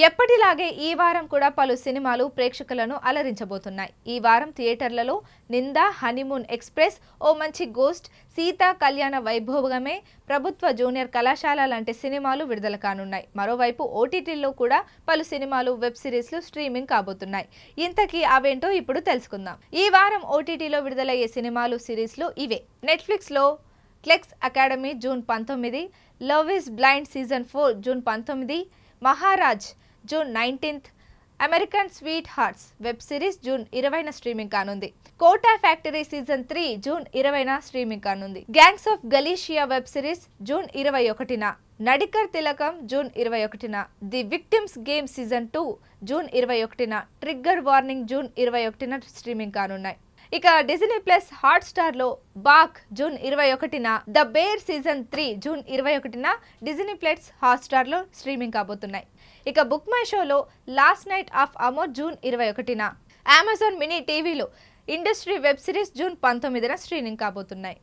ఎప్పటిలాగే ఈ వారం కూడా పలు సినిమాలు ప్రేక్షకులను అలరించబోతున్నాయి. ఈ వారం థియేటర్లలో నింద, హనీమూన్ ఎక్స్‌ప్రెస్, ఓ మంచి గోస్ట్, సీతా కళ్యాణ వైభోగమే, ప్రభుత్వ జూనియర్ కళాశాల లాంటి సినిమాలు విడుదల కానున్నాయి. మరోవైపు ఓటీటీలో కూడా పలు సినిమాలు, వెబ్ సిరీస్లు స్ట్రీమింగ్ కాబోతున్నాయి. ఇంతకీ అవేంటో ఇప్పుడు తెలుసుకుందాం. ఈ వారం ఓటీటీలో విడుదలయ్యే సినిమాలు, సిరీస్లు ఇవే. నెట్‌ఫ్లిక్స్‌లో Kleks academy June 19, love is blind season 4 June 19, Maharaj June 19, American sweethearts web series June 20న స్ట్రీమింగ్ కానుంది. కోటా ఫ్యాక్టరీ సీజన్ 3 జూన్ 20న స్ట్రీమింగ్ కానుంది. Gangs of Galicia web series June 21న, నడికర్ తిలకం జూన్ 21న, the victims game season 2 June 21న, trigger warning June 21న streaming కానున్నాయి. ఇక డిజ్నీ ప్లస్ హాట్ స్టార్ లో బాక్ జూన్ 21న, ద బేర్ సీజన్ 3 జూన్ 21న డిజ్నీ ప్లస్ హాట్ స్టార్ లో స్ట్రీమింగ్ కాబోతున్నాయి. ఇక బుక్ మై షోలో last night of Amore June 21న, అమెజాన్ మినీ టీవీలో ఇండస్ట్రీ వెబ్ సిరీస్ జూన్ 19న స్ట్రీమింగ్ కాబోతున్నాయి.